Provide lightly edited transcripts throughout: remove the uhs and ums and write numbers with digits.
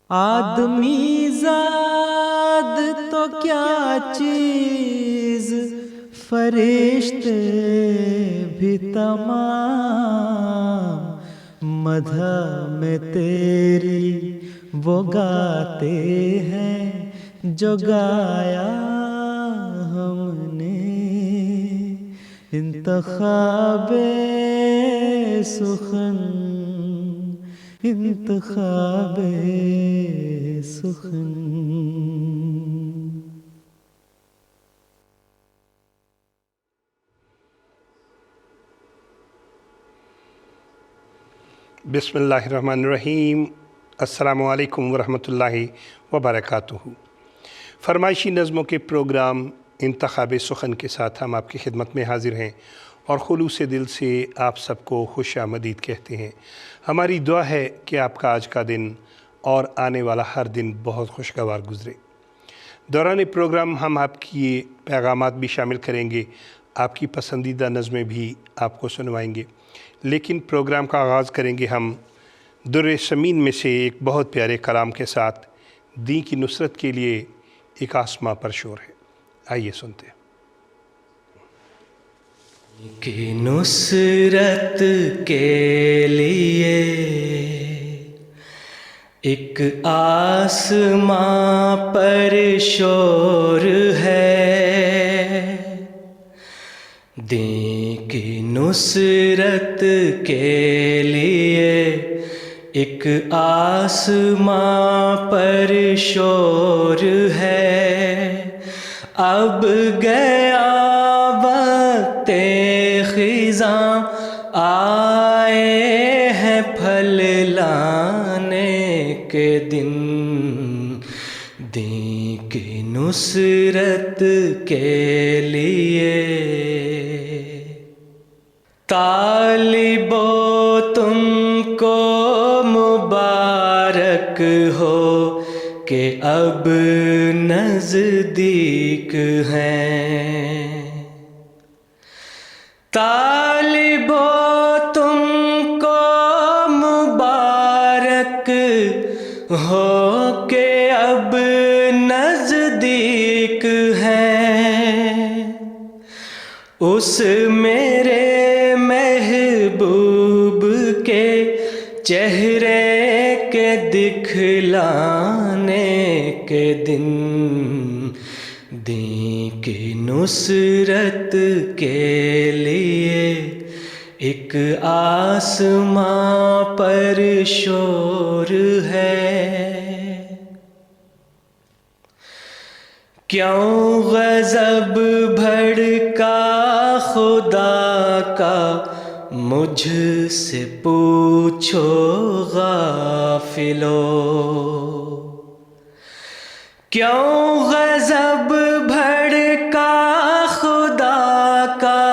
آدمی زاد تو کیا چیز، فرشتے بھی تمام مدح میں تیری وہ گاتے ہیں جو گایا ہم نے۔ انتخاب سخن، انتخاب سخن۔ بسم اللہ الرحمن الرحیم۔ السلام علیکم ورحمۃ اللہ وبرکاتہ۔ فرمائشی نظموں کے پروگرام انتخاب سخن کے ساتھ ہم آپ کی خدمت میں حاضر ہیں اور خلوص دل سے آپ سب کو خوش آمدید کہتے ہیں۔ ہماری دعا ہے کہ آپ کا آج کا دن اور آنے والا ہر دن بہت خوشگوار گزرے۔ دوران پروگرام ہم آپ کی پیغامات بھی شامل کریں گے، آپ کی پسندیدہ نظمیں بھی آپ کو سنوائیں گے، لیکن پروگرام کا آغاز کریں گے ہم در سمین میں سے ایک بہت پیارے کلام کے ساتھ۔ دین کی نصرت کے لیے ایک آسماں پر شور ہے، آئیے سنتے ہیں۔ کہ نصرت کے لیے ایک آسماں پر شور ہے، دین کی نصرت کے لیے ایک آسماں پر شور ہے۔ اب گیا وقت خزاں، آئے ہیں پھل لانے کے دن، دین کی نصرت کے لیے۔ طالبو تم کو مبارک ہو کہ اب نزدیک ہیں، طالبو تم کو مبارک ہو کہ اب نزدیک ہیں، اس میرے محبوب کے چہرے کے دکھلانے کے دن، دین کی نصرت کے لیے ایک آسماں پر شور ہے۔ کیوں غضب بھڑکا خدا کا، مجھ سے پوچھو غافلو، کیوں غضب بھڑکا خدا کا،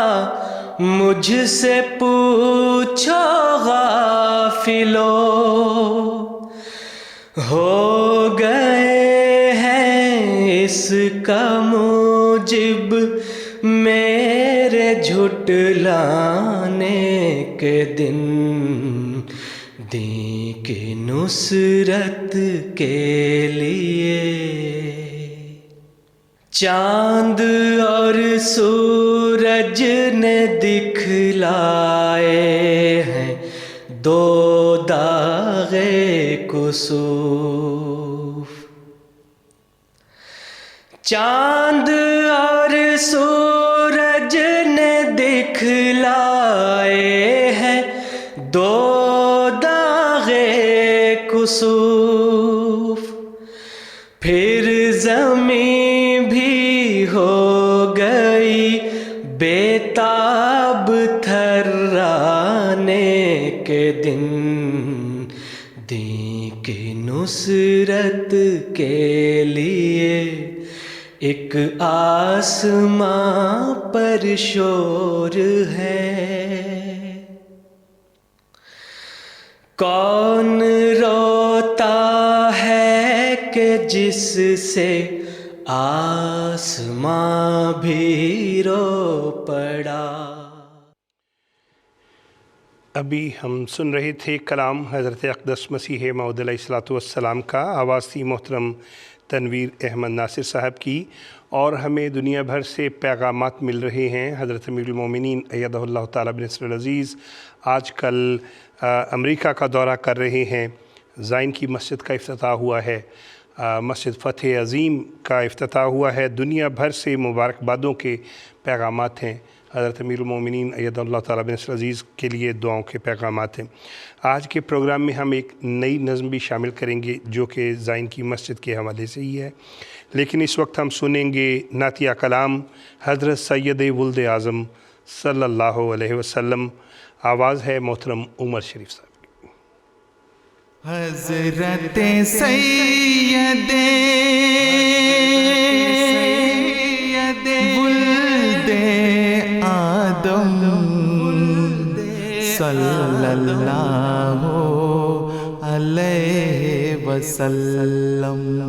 مجھ سے پوچھو غافلو، ہو گئے ہیں اس کا موجب میرے جھٹلانے کے دن، دین کی نصرت کے لیے۔ چاند اور سورج نے دکھلائے ہیں دو داغ کسوف، چاند اور سورج نے دکھلائے ہیں دو داغ کسوف، پھر زمین بھی ہو گئی بے تاب تھرانے کے دن، دین کی نصرت کے لیے ایک آسماں پر شور ہے۔ کون روتا ہے کہ جس سے آسماں بھی رو پڑا۔ ابھی ہم سن رہے تھے کلام حضرت اقدس مسیح موعود علیہ الصلوۃ والسلام کا، آواز تھی محترم تنویر احمد ناصر صاحب کی، اور ہمیں دنیا بھر سے پیغامات مل رہے ہیں۔ حضرت امیر المومنین ایدہ اللہ تعالیٰ بنصر العزیز آج کل امریکہ کا دورہ کر رہے ہیں۔ زائن کی مسجد کا افتتاح ہوا ہے، مسجد فتح عظیم کا افتتاح ہوا ہے، دنیا بھر سے مبارکبادوں کے پیغامات ہیں۔ حضرت امیر المومنین ایدہ اللہ تعالیٰ بنصر العزیز کے لیے دعاؤں کے پیغامات ہیں۔ آج کے پروگرام میں ہم ایک نئی نظم بھی شامل کریں گے جو کہ زائن کی مسجد کے حوالے سے ہی ہے، لیکن اس وقت ہم سنیں گے نعتیہ کلام حضرت سید ولد اعظم صلی اللہ علیہ وسلم۔ آواز ہے محترم عمر شریف صاحب۔ حضرت سید ولد آدم صلی اللہ علیہ وسلم،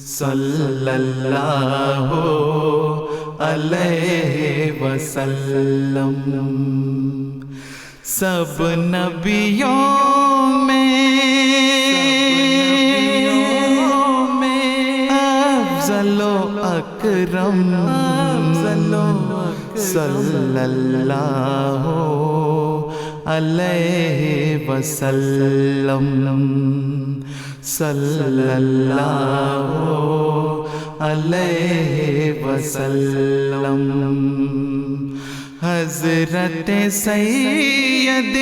صلی اللہ علیہ وسلم۔ سب نبیوں میں افضل و اکرم صلی اللہ علیہ وسلم، صلی اللہ علیہ وسلم۔ حضرت سید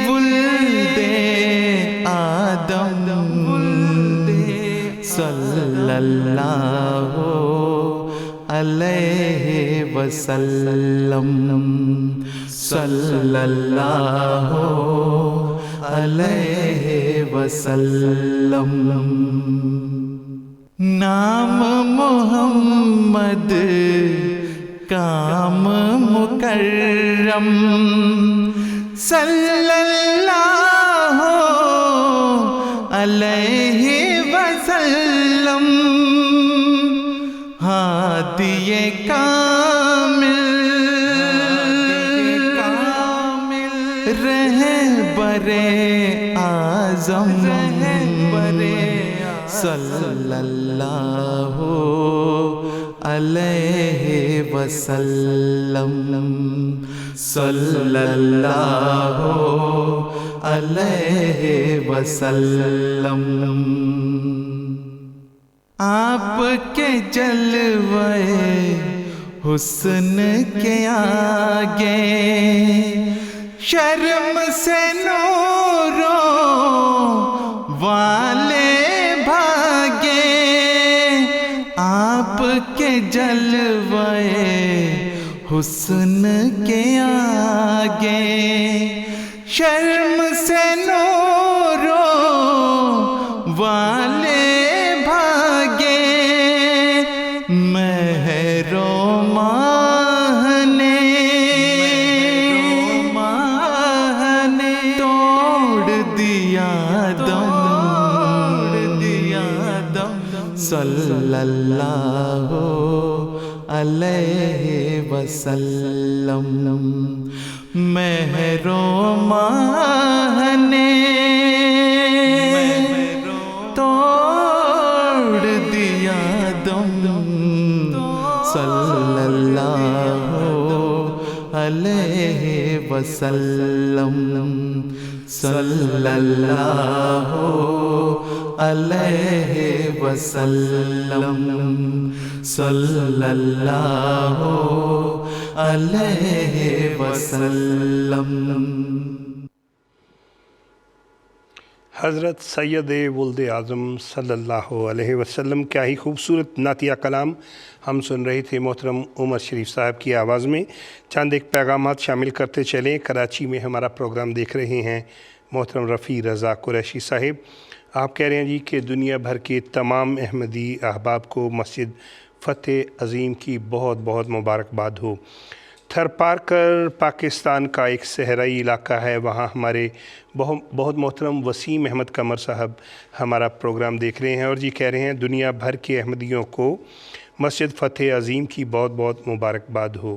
ولد آدم صلی اللہ علیہ وسلم، صلی اللہ علیہ وسلم۔ نام محمد کام مکرم صلی اللہ علیہ وسلم۔ ہادی کامل رہبر اعظم صلی اللہ علیہ وسلم، صلی اللہ علیہ وسلم۔ آپ کے جلوے حسن کے آگے شرم سے نوروں والے آپ کے جلوے حسن کے آگے شرم سے نوروں والے بھاگے۔ مہر و ماہ نے توڑ دیا دم صلی اللہ علیہ وسلم۔ مہر و ماہ نے توڑ دیا دم صلی اللہ علیہ وسلم، صلی اللہ علیہ وسلم، صلی اللہ علیہ وسلم۔ حضرت سید ولد اعظم صلی اللہ علیہ وسلم، کیا ہی خوبصورت نعتیہ کلام ہم سن رہے تھے محترم عمر شریف صاحب کی آواز میں۔ چند ایک پیغامات شامل کرتے چلیں۔ کراچی میں ہمارا پروگرام دیکھ رہے ہیں محترم رفیع رضا قریشی صاحب، آپ کہہ رہے ہیں جی کہ دنیا بھر کے تمام احمدی احباب کو مسجد فتح عظیم کی بہت بہت مبارکباد ہو۔ تھرپارکر پاکستان کا ایک صحرائی علاقہ ہے، وہاں ہمارے بہت محترم وسیم احمد قمر صاحب ہمارا پروگرام دیکھ رہے ہیں اور جی کہہ رہے ہیں دنیا بھر کے احمدیوں کو مسجد فتح عظیم کی بہت بہت مبارکباد ہو۔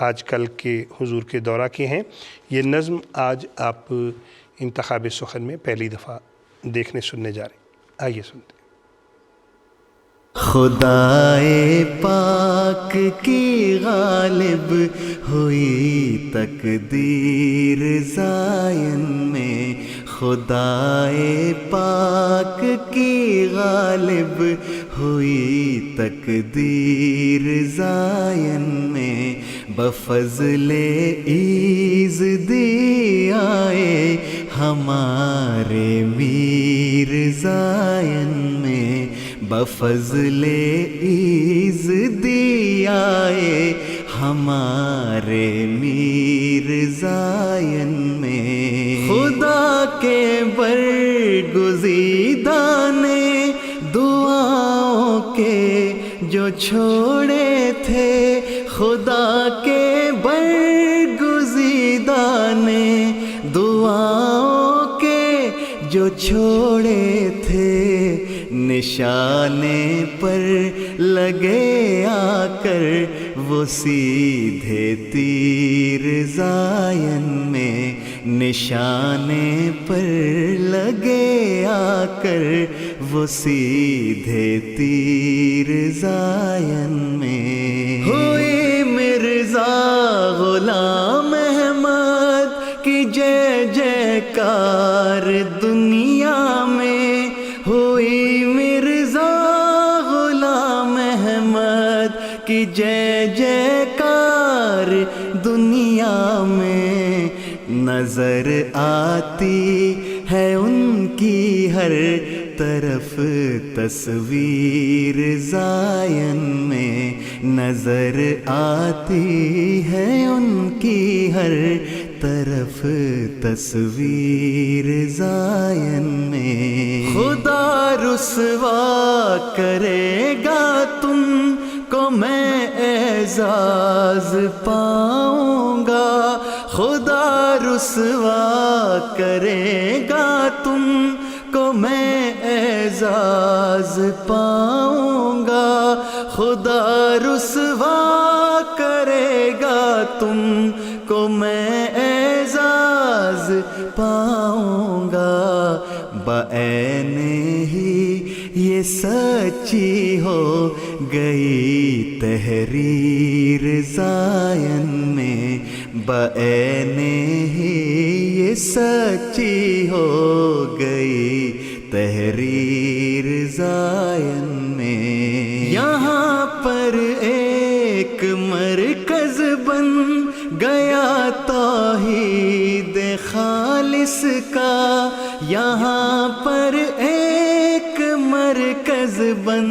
آج کل کے حضور کے دورہ کے ہیں. یہ نظم آج آپ انتخاب سخن میں پہلی دفعہ دیکھنے سننے جا رہے ہیں. آئیے سنتے ہیں. خدائے پاک کی غالب ہوئی تقدیر زائن میں، خدائے پاک کی غالب ہوئی تقدیر زائن میں، بفضل عیز دی آئے ہمارے میر زائن میں، بفضل عیز دی آئے ہمارے میر زائن میں. خدا کے برگزیدہ نے دعاؤں کے جو چھوڑے تھے، خدا کے برگزیدہ نے دعاؤں کے جو چھوڑے تھے، نشانے پر لگے آ کر وہ سیدھے تیر زائن میں، نشانے پر لگے آ کر وہ سیدھے تیر زائن میں. ہوئی مرزا غلام احمد کی جے جے کار دنیا میں، ہوئی مرزا غلام احمد کی جے جے کار دنیا میں. نظر آتی ہے ان کی ہر طرف تصویر زائن میں، نظر آتی ہے ان کی ہر طرف تصویر زائن میں. خدا رسوا کرے گا تم کو میں اعزاز پاؤں گا، خدا رسوا کرے گا تم کو میں اعزاز پاؤں گا، خدا رسوا کرے گا تم کو میں اعزاز پاؤں گا. بعین ہی یہ سچی ہو گئی تحریر زائن میں، بعین ہی یہ سچی ہو گئی تحریر زائن میں. یہاں پر ایک مرکز بن گیا توحید خالص کا، یہاں پر ایک مرکز بن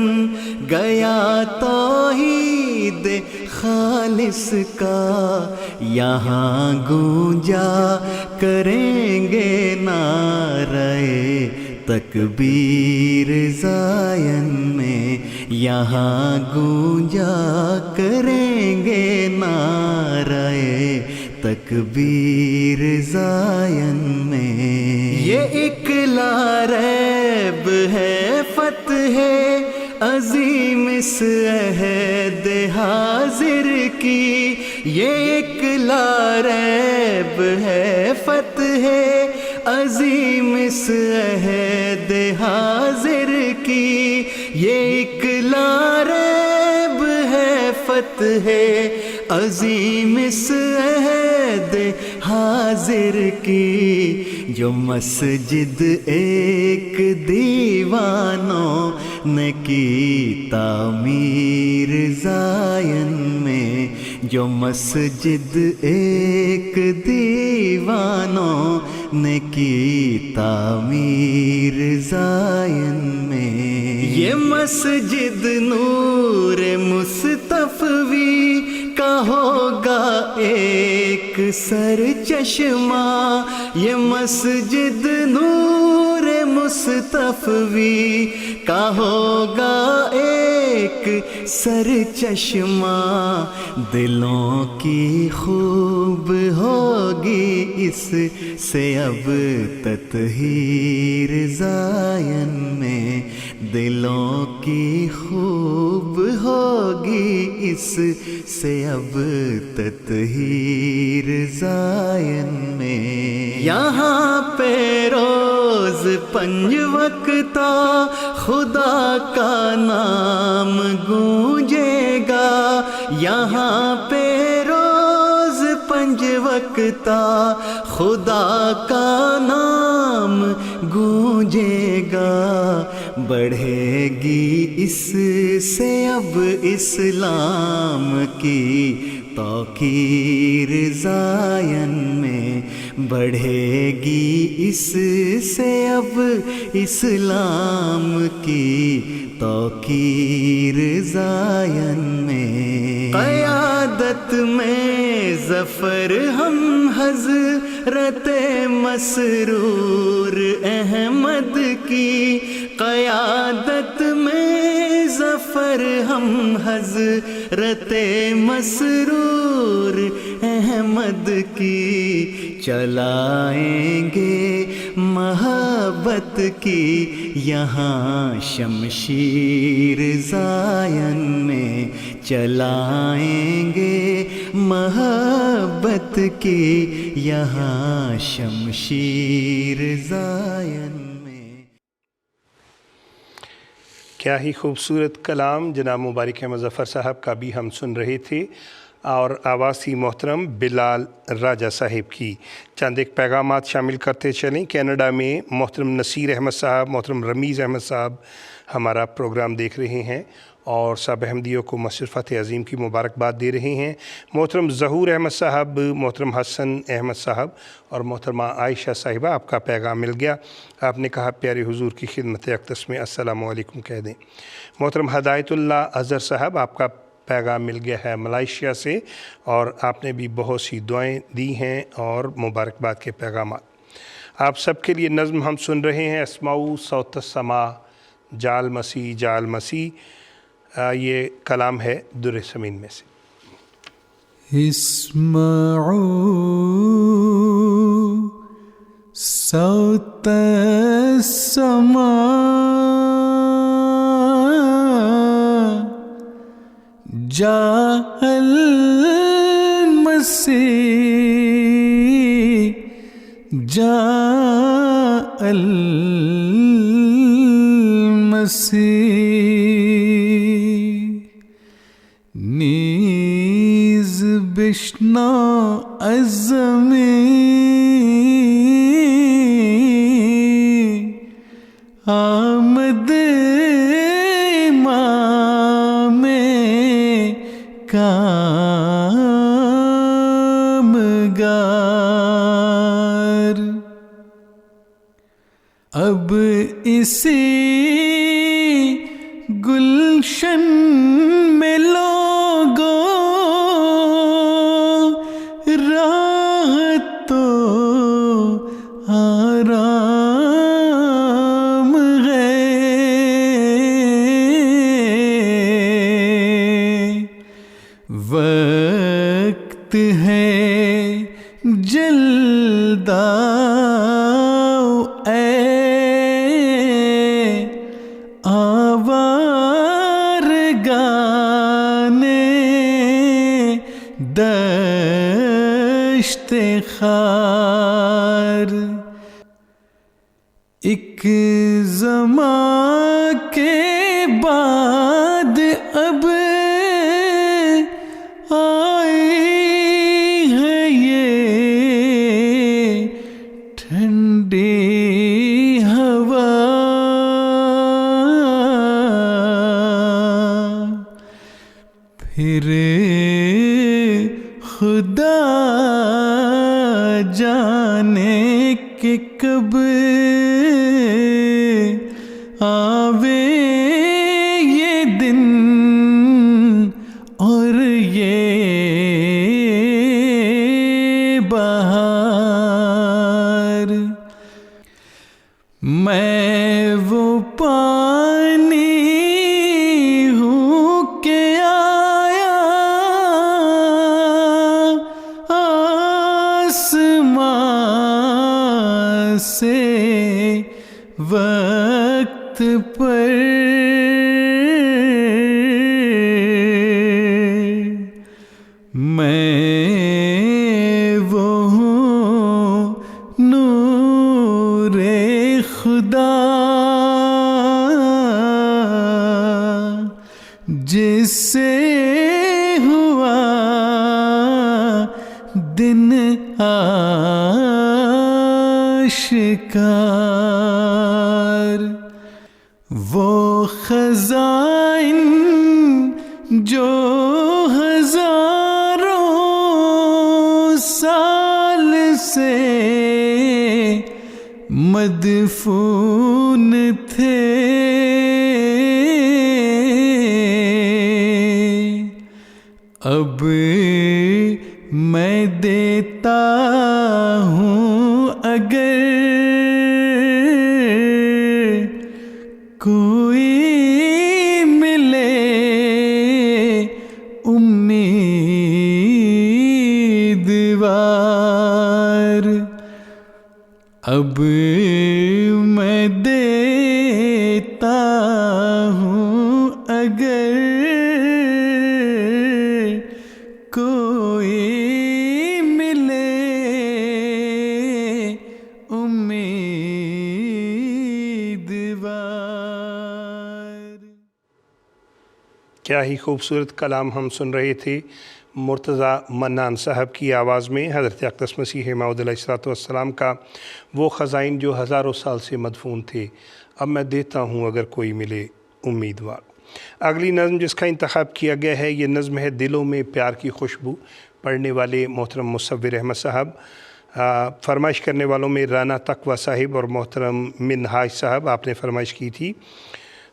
گیا توحید خالص کا. یہاں گونجا کریں گے نعرے تکبیر زائن میں، یہاں گونجا کریں گے نعرے تکبیر زائن میں. یہ ایک لا ریب ہے فتح عظیم اس عہد حاضر کی، یہ ایک لا ریب ہے فتح عظیم اس عہد حاضر کی، یہ ایک لا ریب ہے فتح عظیم اس عہد حاضر کی. جو مسجد ایک دیوانوں نے کی تعمیر زائن میں، جو مسجد ایک دیوانوں نے کی تعمیر زائن میں. یہ مسجد نور مصطفی کا ہوگا ایک سر چشمہ، یہ مسجد نور مصطفی کا ہوگا ایک سر چشمہ، دلوں کی خوب ہوگی اس سے اب تطہیر زائن میں، دلوں کی خوب ہوگی اس سے اب تطہیر زائن میں۔ یہاں پہ روز 5 وقتہ خدا کا نام گونجے گا، یہاں پہ روز 5 وقتہ خدا کا نام گونجے گا، بڑھے گی اس سے اب اسلام کی توقیر زائن میں، بڑھے گی اس سے اب اسلام کی توقیر زائن میں۔ قیادت میں ظفر ہم حضرت مسرور احمد کی، قیادت میں ظفر ہم حضرت مسرور احمد کی، چلائیں گے محبت کی یہاں شمشیر زائن میں، چلائیں گے محبت کی یہاں شمشیر زائن میں۔ کیا ہی خوبصورت کلام جناب مبارک احمد ظفر صاحب کا بھی ہم سن رہے تھے، اور آواز تھی محترم بلال راجہ صاحب کی۔ چند ایک پیغامات شامل کرتے چلیں۔ کینیڈا میں محترم نصیر احمد صاحب، محترم رمیز احمد صاحب ہمارا پروگرام دیکھ رہے ہیں اور سب احمدیوں کو مسجد فتح عظیم کی مبارکباد دے رہے ہیں۔ محترم ظہور احمد صاحب، محترم حسن احمد صاحب اور محترمہ عائشہ صاحبہ، آپ کا پیغام مل گیا۔ آپ نے کہا پیارے حضور کی خدمت اقدس میں السلام علیکم کہہ دیں۔ محترم ہدایت اللہ اظہر صاحب، آپ کا پیغام مل گیا ہے ملائیشیا سے، اور آپ نے بھی بہت سی دعائیں دی ہیں اور مبارکباد کے پیغامات۔ آپ سب کے لیے نظم ہم سن رہے ہیں، اسمعوا صوت السما جال مسیح جال مسیح، یہ کلام ہے در سمین میں سے۔ اسمعوا صوت السما جاء المسيح جاء المسيح نیز بشنو الزمین آمد امام کامگار، اب اسی گلشن میں لوگوں راہ تو آرام ہے، وقت ہے جلد آؤ اے آوارگان دشت خار، ایک زمان کے بعد اب آئی ہے یہ ٹھنڈی ہوا، پھر خدا جانے کہ کب آوے یہ دن اور یہ بہار، میں وہ پانی ہوں کہ آیا آسمان سے وقت پر، میں وہ ہوں نور خدا جس سے ہوا دن آشکار، وہ خزائن جو ہزاروں سال سے مدفون تھے، اب میں دیتا ہوں اگر کوئی ملے امیدوار، اب میں دیتا ہوں اگر کوئی ملے امیدوار۔ کیا ہی خوبصورت کلام ہم سن رہے تھے مرتضیٰ منان صاحب کی آواز میں حضرت اقدس مسیح موعود علیہ الصلوۃ والسلام کا وہ خزائن جو ہزاروں سال سے مدفون تھے، اب میں دیتا ہوں اگر کوئی ملے امیدوار۔ اگلی نظم جس کا انتخاب کیا گیا ہے یہ نظم ہے دلوں میں پیار کی خوشبو، پڑھنے والے محترم مصور احمد صاحب، فرمائش کرنے والوں میں رانا تقویٰ صاحب اور محترم منہاج صاحب، آپ نے فرمائش کی تھی۔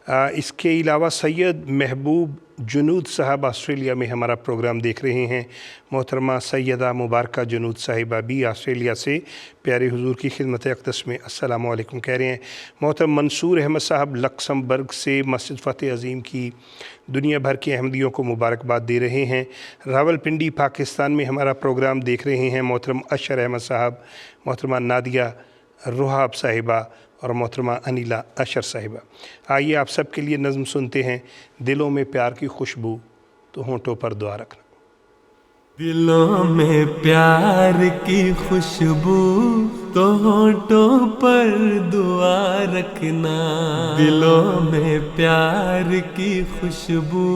اس کے علاوہ سید محبوب جنود صاحب آسٹریلیا میں ہمارا پروگرام دیکھ رہے ہیں، محترمہ سیدہ مبارکہ جنود صاحبہ بھی آسٹریلیا سے پیارے حضور کی خدمت اقدس میں السلام علیکم کہہ رہے ہیں۔ محترم منصور احمد صاحب لکسمبرگ سے مسجد فتح عظیم کی دنیا بھر کے احمدیوں کو مبارکباد دے رہے ہیں۔ راولپنڈی پاکستان میں ہمارا پروگرام دیکھ رہے ہیں محترم اشر احمد صاحب، محترمہ نادیہ رحاب صاحبہ اور محترمہ انیلہ اشر صاحبہ۔ آئیے آپ سب کے لیے نظم سنتے ہیں، دلوں میں پیار کی خوشبو تو ہونٹوں پر دعا رکھنا۔ دلوں میں پیار کی خوشبو تو ہونٹوں پر دعا رکھنا، دلوں میں پیار کی خوشبو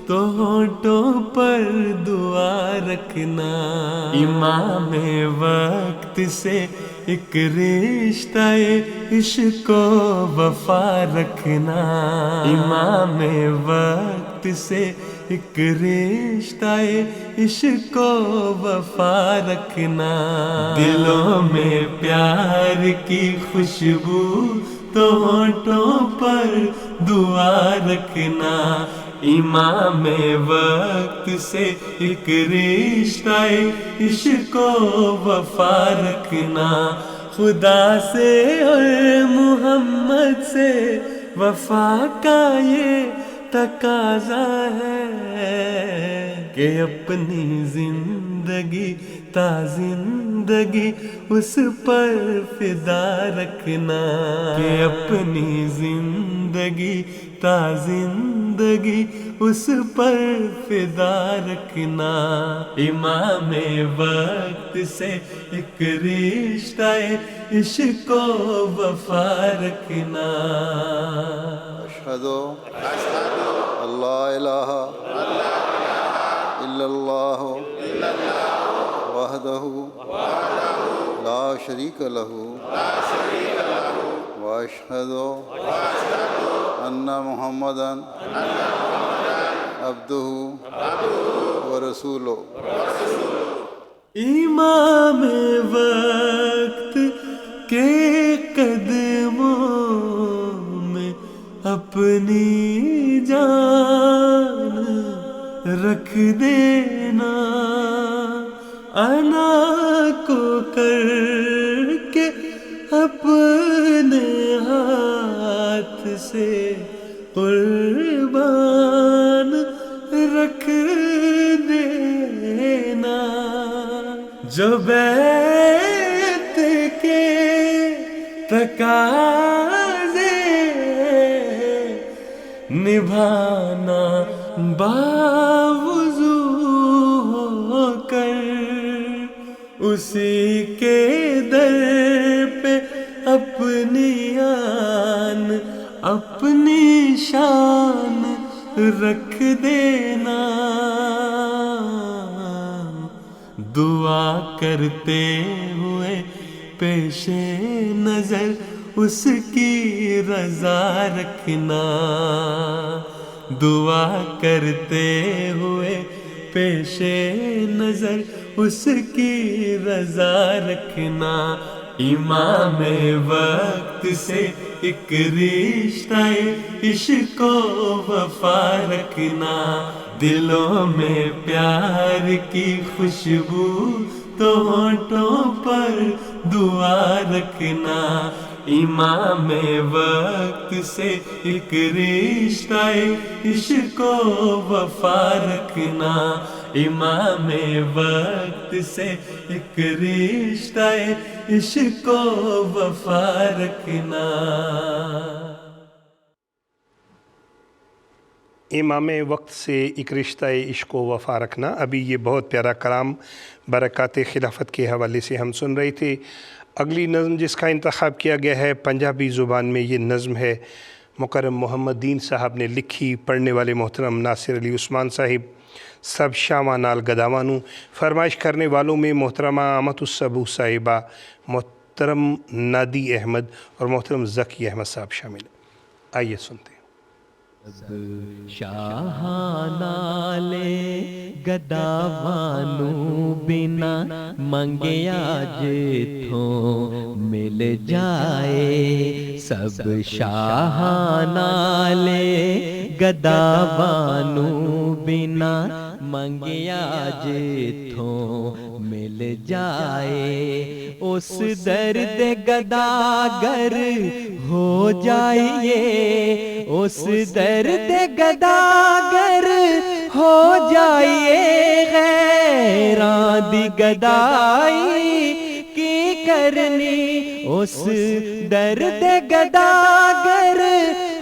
تو ہونٹوں پر دعا رکھنا، امام وقت سے ایک رشتہ عشق و وفا رکھنا، امام وقت سے ایک رشتہ عشق و وفا رکھنا، دلوں میں پیار کی خوشبو تو ہونٹوں پر دعا رکھنا، امام وقت سے ایک رشتہ عشق و وفا رکھنا، خدا سے اور محمد سے وفا کا یہ تقاضا ہے کہ اپنی زندگی تا زندگی اس پر فدا رکھنا، کہ اپنی زندگی تا زندگی اس پر فدا رکھنا، امام وقت سے ایک رشتہ عشق و وفا رکھنا۔ اشہد اللہ الہ الا اللہ وحدہ لا شریک لہ واشہد ان محمدا عبدہ ورسولہ۔ امام وقت کے قدموں میں اپنی جان رکھ دینا، انا کو کر کے اپنے اپنے ہاتھ سے قربان رکھ دینا، جو بیعت کے تقاضے نبھانا باوضو ہو کر اسی کے در پہ اپنی آن اپنی شان رکھ دینا، دعا کرتے ہوئے پیش نظر اس کی رضا رکھنا، دعا کرتے ہوئے پیش نظر اس کی رضا رکھنا، امام وقت سے ایک رشتہ عشق و وفا رکھنا، دلوں میں پیار کی خوشبو تو ہونٹوں پر دعا رکھنا، امام وقت سے ایک رشتہ عشق و وفا رکھنا، امام وقت سے ایک رشتہ عشق و وفا رکھنا۔ امام وقت سے ایک رشتہ عشق و وفا رکھنا، ابھی یہ بہت پیارا کلام برکات خلافت کے حوالے سے ہم سن رہے تھے۔ اگلی نظم جس کا انتخاب کیا گیا ہے پنجابی زبان میں، یہ نظم ہے مکرم محمد دین صاحب نے لکھی، پڑھنے والے محترم ناصر علی عثمان صاحب، سب شاواں نال گداوانو۔ فرمائش کرنے والوں میں محترمہ آمت الصبو صاحبہ، محترم نادی احمد اور محترم ذکی احمد صاحب شامل۔ آئیے سنتے ہیں۔ شاہانالے گداوانو بنا منگیا جتھوں مل جائے، سب شاہانالے گداوانو بنا منگیا جتھوں مل جائے، اس درد گداگر ہو جائیے، اس درد گداگر ہو جائیے، غیراں دی گدائی کی کرنی، اس درد گداگر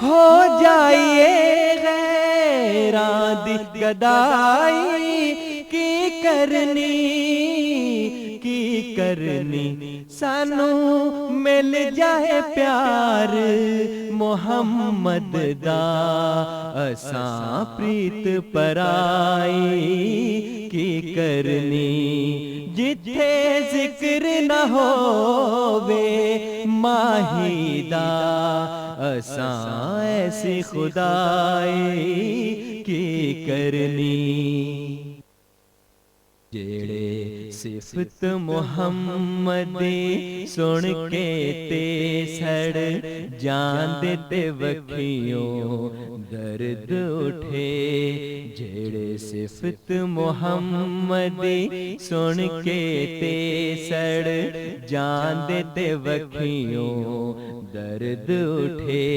ہو جائیے، غیراں دی گدائی کی کرنی، سانو مل جائے پیار محمد دا، اساں پریت پرائی کی کرنی، جتھے ذکر نہ ہووے ماہی دا، اساں ایسی خدائی کی کرنی، جیڑے صفت محمد سن کے تے سڑ جاندے تے وکھیوں درد اٹھے، جیڑے صفت محمد سن کے تے سڑ جاندے تے وکھیوں درد اٹھے،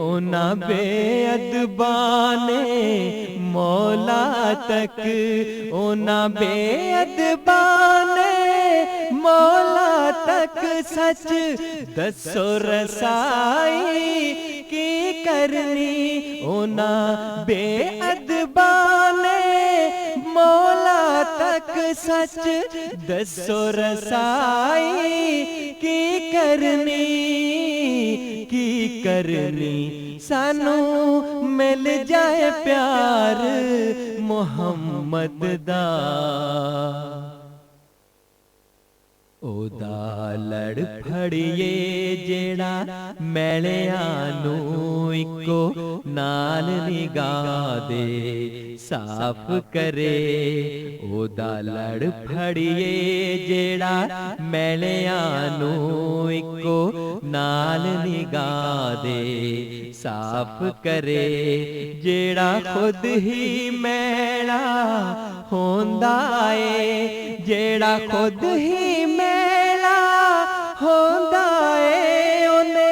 اونا بے ادباں نے مولا تک، اونا بے ادباں نے مولا تک سچ دسو رسائی کی کرنی، اونا بے ادباں نے مولا تک سچ دسو رسائی کی کرنی، سانو مل جائے پیار محمد دا، او دا لڑ پھڑیے جیڑا میلیاں نو اکو نال نگاہ دے صاف کرے، او دا لڑ پھڑیے جیڑا میلیاں نو اکو نال نگاہ دے صاف کرے، جیڑا خود ہی میلا ہوندا اے، جیڑا خود ہی میلا ہوندا اے، اونے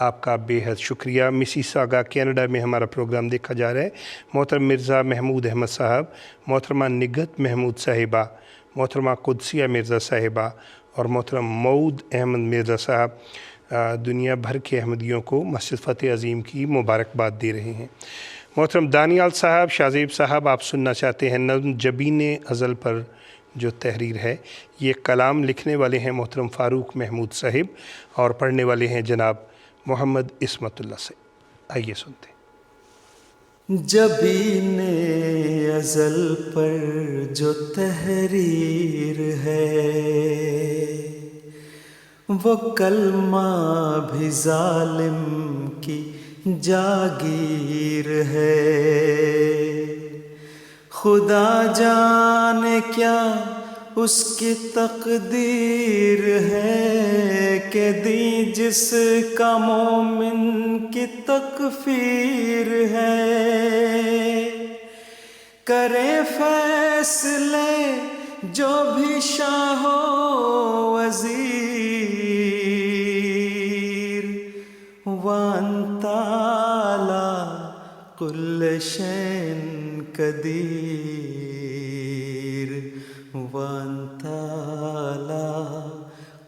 آپ کا بے حد شکریہ۔ مسیساگا کینیڈا میں ہمارا پروگرام دیکھا جا رہا ہے۔ محترم مرزا محمود احمد صاحب، محترمہ نگہت محمود صاحبہ، محترمہ قدسیہ مرزا صاحبہ اور محترم مود احمد مرزا صاحب دنیا بھر کے احمدیوں کو مسجد فتح عظیم کی مبارکباد دے رہے ہیں۔ محترم دانیال صاحب، شاہزیب صاحب، آپ سننا چاہتے ہیں نظم جبین ازل پر جو تحریر ہے، یہ کلام لکھنے والے ہیں محترم فاروق محمود صاحب اور پڑھنے والے ہیں جناب محمد عصمت اللہ سے۔ آئیے سنتے ہیں۔ جبین ازل پر جو تحریر ہے، وہ کلمہ بھی ظالم کی جاگیر ہے۔ خدا جانے کیا اس کی تقدیر ہے کہ دی جس کا مومن کی تکفیر ہے۔ کرے فیصلے جو بھی شاہ و وزیر، وانت علی کل شیء قدیر، وانت علی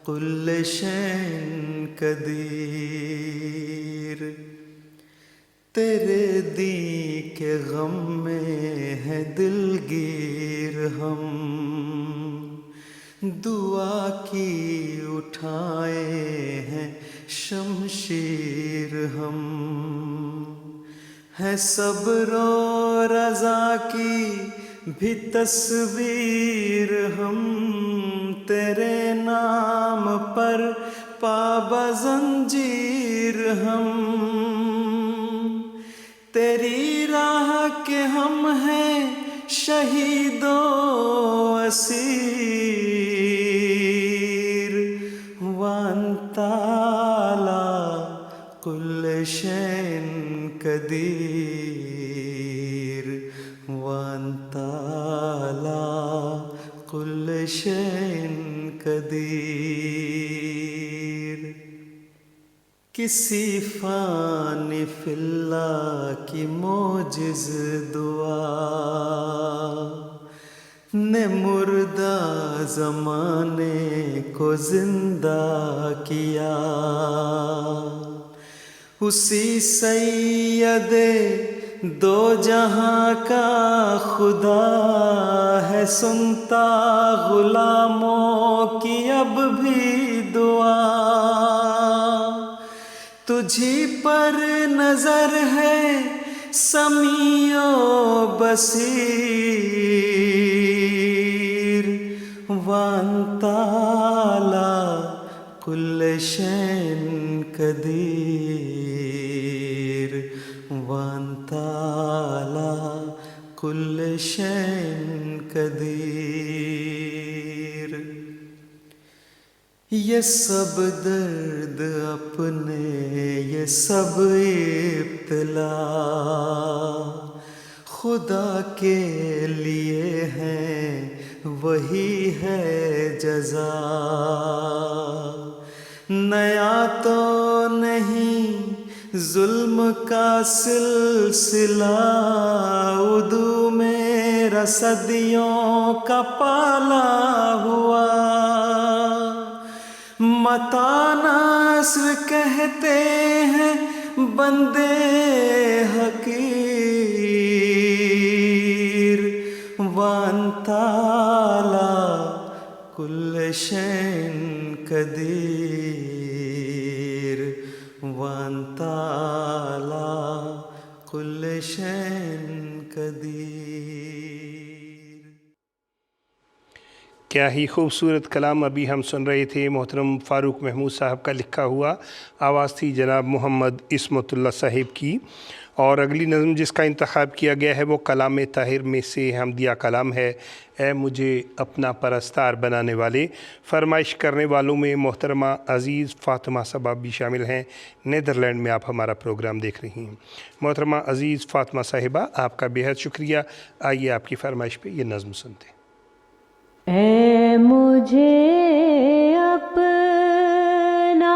کل شیء قدیر۔ تیرے دی کے غم میں ہے دلگیر ہم، دعا کی اٹھائے ہیں شمشیر ہم۔ ہے صبر و رضا کی بھی تصویر ہم، تیرے نام پر پابزنجیر ہم۔ تیری راہ کے ہم ہیں شہید و اسیر، وانت علی کل شیء قدیر، وانت علی کل شیء قدیر۔ کسی فانی فی اللہ کی معجز دعا نے مردہ زمانے کو زندہ کیا۔ اسی سید دو جہاں کا خدا ہے، سنتا غلاموں کی اب بھی دعا۔ تجھی پر نظر ہے سمیع و بصیر، وانت علی کل شیء قدیر، وانت علی کل شیء قدیر۔ یہ سب درد اپنے، یہ سب ابتلا خدا کے لیے ہیں، وہی ہے جزا۔ نیا تو نہیں ظلم کا سلسلہ، اردو میرا صدیوں کا پالا ہوا۔ متا نصر کہتے ہیں بندے حقیر، وانت علی کل شیء قدیر، وانت علی کل شیء قدیر۔ کیا ہی خوبصورت کلام ابھی ہم سن رہے تھے۔ محترم فاروق محمود صاحب کا لکھا ہوا آواز تھی جناب محمد عصمت اللہ صاحب کی، اور اگلی نظم جس کا انتخاب کیا گیا ہے وہ کلام طاہر میں سے حمدیہ کلام ہے، اے مجھے اپنا پرستار بنانے والے۔ فرمائش کرنے والوں میں محترمہ عزیز فاطمہ صاحبہ بھی شامل ہیں، نیدرلینڈ میں آپ ہمارا پروگرام دیکھ رہی ہیں۔ محترمہ عزیز فاطمہ صاحبہ، آپ کا بے حد شکریہ۔ آئیے آپ کی فرمائش پہ یہ نظم سنتے ہیں۔ اے مجھے اپنا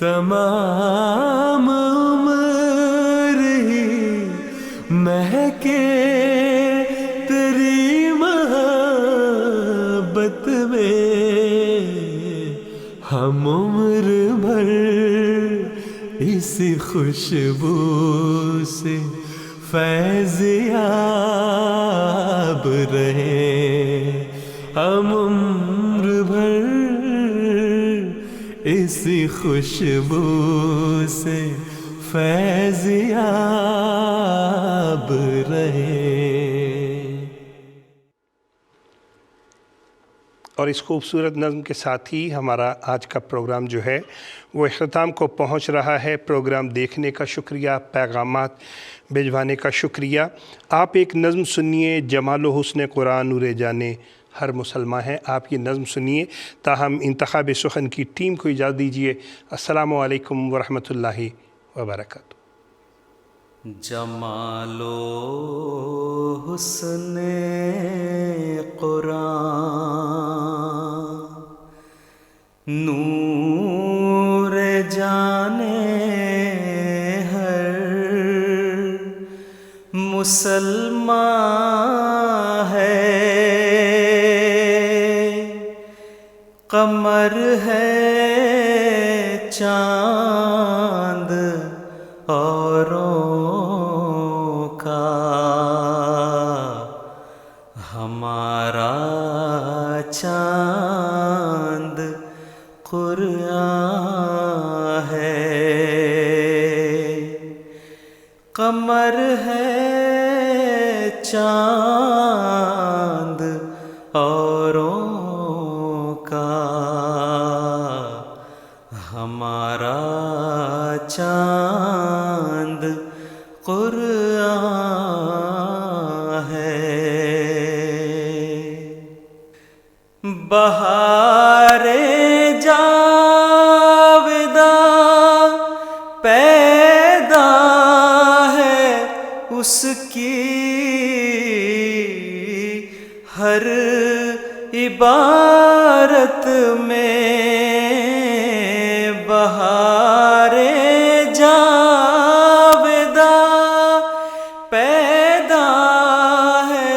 تمام عمر ہی مہکے تیری محبت میں، ہم عمر بھر اسی خوشبو سے فیضیاب رہے، ہم عمر بھر اسی خوشبو سے فیضیاب رہے۔ اور اس خوبصورت نظم کے ساتھ ہی ہمارا آج کا پروگرام جو ہے وہ اختتام کو پہنچ رہا ہے۔ پروگرام دیکھنے کا شکریہ، پیغامات بھجوانے کا شکریہ۔ آپ ایک نظم سنیے، جمال و حسن قرآن نور جانے ہر مسلمان ہے، آپ یہ نظم سنیے۔ تاہم انتخاب سخن کی ٹیم کو اجازت دیجیے۔ السلام علیکم ورحمۃ اللہ وبرکاتہ۔ جمال و حسن قرآن نور جانے ہر مسلمان ہے، قمر ہے چاند اوروں کا، ہمارا چاند قرآن ہے، قمر ہے چاند اوروں کا، ہمارا چاند قرآن ہے۔ بہار جاوداں پیدا ہے اس کی ہر عبارت میں، بہار جاوداں پیدا ہے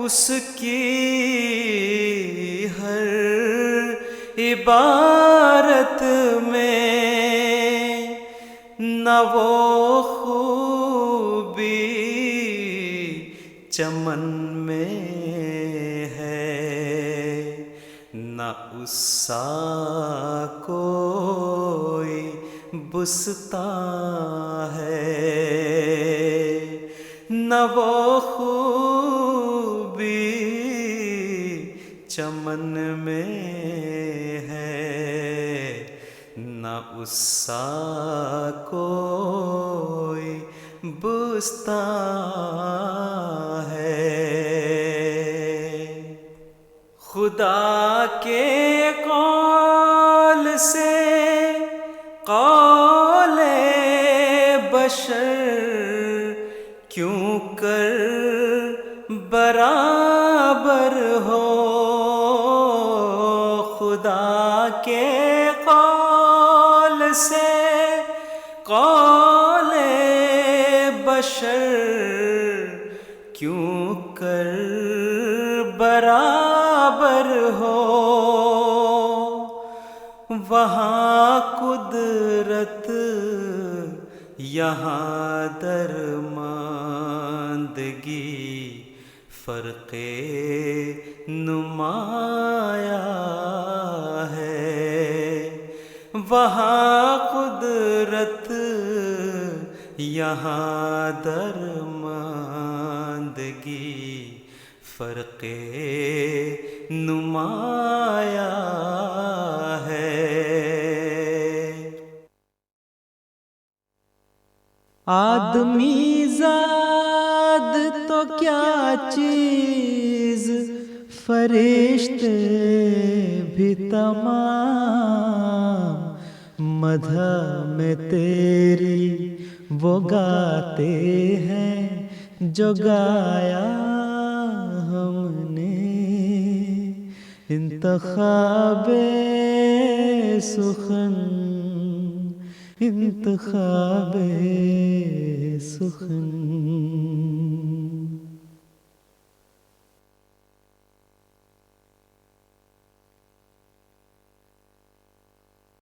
اس کی ہر عبارت میں، نہ وہ خوبی چمن میں ہے، نہ اس سا کوئی بستاں ہے، نہ وہ خوبی چمن میں ہے، نہ اس سا کوئی بستاں ہے۔ خدا کے قول سے قول بشر کیوں کر برابر ہو، خدا کے قول سے قول بشر کیوں کر برابر ہو، وہاں قدرت یہاں درماندگی، فرق نمایاں ہے، وہاں قدرت یہاں درماندگی، فرق نمایاں ہے۔ آدمی زاد تو کیا چیز، فرشتے بھی تمام، مدح میں تیری وہ گاتے ہیں جو گایا ہم نے، انتخاب سخن انتخاب سخن